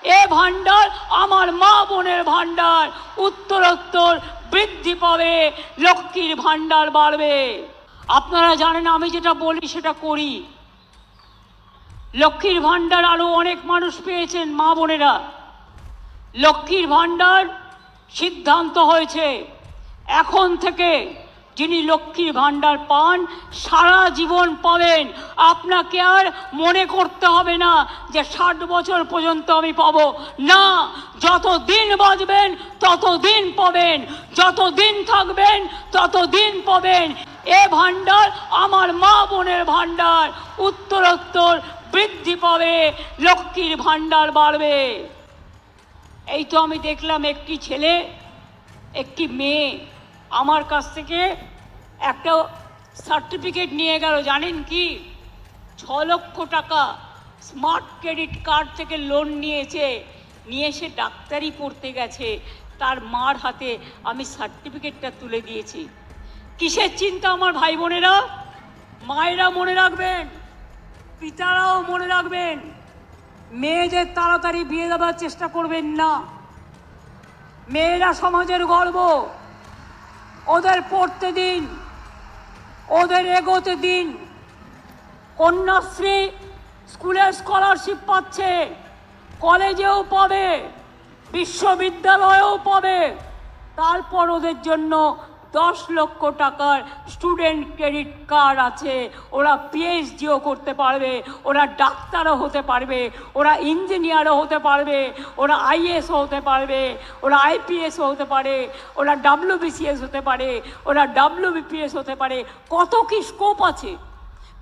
এ ভান্ডার আমার মা বোনের ভান্ডার, উত্তরোত্তর বৃদ্ধি পাবে, লক্ষ্মীর ভান্ডার বাড়বে। আপনারা জানেন আমি যেটা বলি সেটা করি। লক্ষ্মীর ভান্ডার আরো অনেক মানুষ পেয়েছেন মা বোনেরা। লক্ষ্মীর ভান্ডার সিদ্ধান্ত হয়েছে এখন থেকে যিনি লক্ষ্মীর ভান্ডার পান সারা জীবন পাবেন। আপনাকে আর মনে করতে হবে না যে 60 বছর পর্যন্ত আমি পাবো না, যতদিন বাঁচবেন ততদিন পাবেন, যতদিন থাকবেন ততদিন পাবেন। এ ভান্ডার আমার মা বোনের ভান্ডার, উত্তরোত্তর বৃদ্ধি পাবে, লক্ষ্মীর ভান্ডার বাড়বে। এই তো আমি দেখলাম একটি ছেলে একটি মেয়ে আমার কাছ থেকে একটা সার্টিফিকেট নিয়ে গেল। জানেন কি? 6 লক্ষ টাকা স্মার্ট ক্রেডিট কার্ড থেকে লোন নিয়েছে, নিয়ে সে ডাক্তারি পড়তে গেছে। তার মার হাতে আমি সার্টিফিকেটটা তুলে দিয়েছি। কিসের চিন্তা আমার ভাই বোনেরা? মায়েরা মনে রাখবেন, পিতারাও মনে রাখবেন, মেয়েদের তাড়াতাড়ি বিয়ে দেওয়ার চেষ্টা করবেন না। মেয়েরা সমাজের গর্ব, ওদের পড়তে দিন, ওদের এগোতে দিন। কন্যাশ্রী স্কুলের স্কলারশিপ পাচ্ছে, কলেজেও পাবে, বিশ্ববিদ্যালয়েও পাবে। তারপর ওদের জন্য 10 লক্ষ টাকার স্টুডেন্ট ক্রেডিট কার্ড আছে। ওরা পিএইচডিও করতে পারবে, ওরা ডাক্তারও হতে পারবে, ওরা ইঞ্জিনিয়ারও হতে পারবে, ওরা আইএসও হতে পারবে, ওরা আইপিএসও হতে পারে, ওরা ডাব্লিউবিসিএস হতে পারে, ওরা ডাব্লিউবিপিএস হতে পারে। কত কি স্কোপ আছে।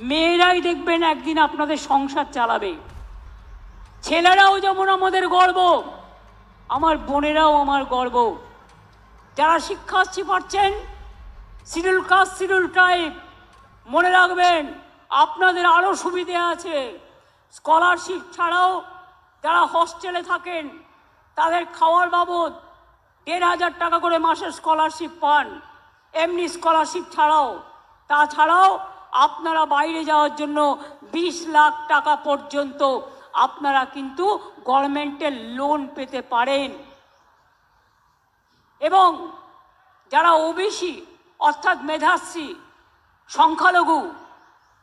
মেয়েরাই দেখবেন একদিন আপনাদের সংসার চালাবে। ছেলেরাও যেমন আমাদের গর্ব, আমার বোনেরাও আমার গর্ব। যারা শিক্ষার্থী পাচ্ছেন শিডিউল কাস্ট শিডিউল ট্রাইব, মনে রাখবেন আপনাদের আরও সুবিধে আছে। স্কলারশিপ ছাড়াও যারা হস্টেলে থাকেন তাদের খাওয়ার বাবদ 1,500 টাকা করে মাসের স্কলারশিপ পান, এমনি স্কলারশিপ ছাড়াও। তাছাড়াও আপনারা বাইরে যাওয়ার জন্য 20 লাখ টাকা পর্যন্ত আপনারা কিন্তু গভর্নমেন্টের লোন পেতে পারেন। এবং যারা ওবিসি অর্থাৎ মেধাশ্রী সংখ্যালঘু,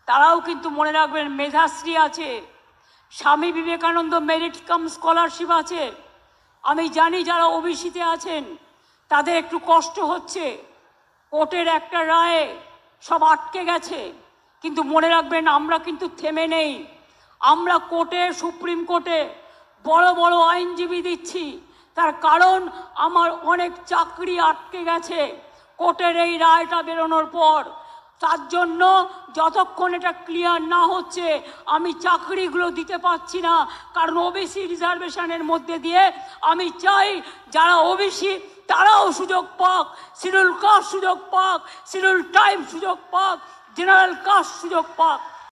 তারাও কিন্তু মনে রাখবেন মেধাশ্রী আছে, Swami Vivekananda merit cum scholarship আছে। আমি জানি যারা ওবিসিতে আছেন তাদের একটু কষ্ট হচ্ছে, কোর্টের একটা রায়ে সব আটকে গেছে, কিন্তু মনে রাখবেন আমরা কিন্তু থেমে নেই। আমরা কোর্টে, সুপ্রিম কোর্টে বড় বড় আইনজীবী দিচ্ছি। তার কারণ আমার অনেক চাকরি আটকে গেছে কোর্টের এই রায়টা বেরোনোর পর। তার জন্য যতক্ষণ এটা ক্লিয়ার না হচ্ছে আমি চাকরিগুলো দিতে পারছি না। কারণ ওবিসি রিজার্ভেশনের মধ্যে দিয়ে আমি চাই যারা ওবিসি তারাও সুযোগ পাক, শিডিউল কাস্ট সুযোগ পাক, শিডিউল ট্রাইব সুযোগ পাক, জেনারেল কাস্ট সুযোগ পাক।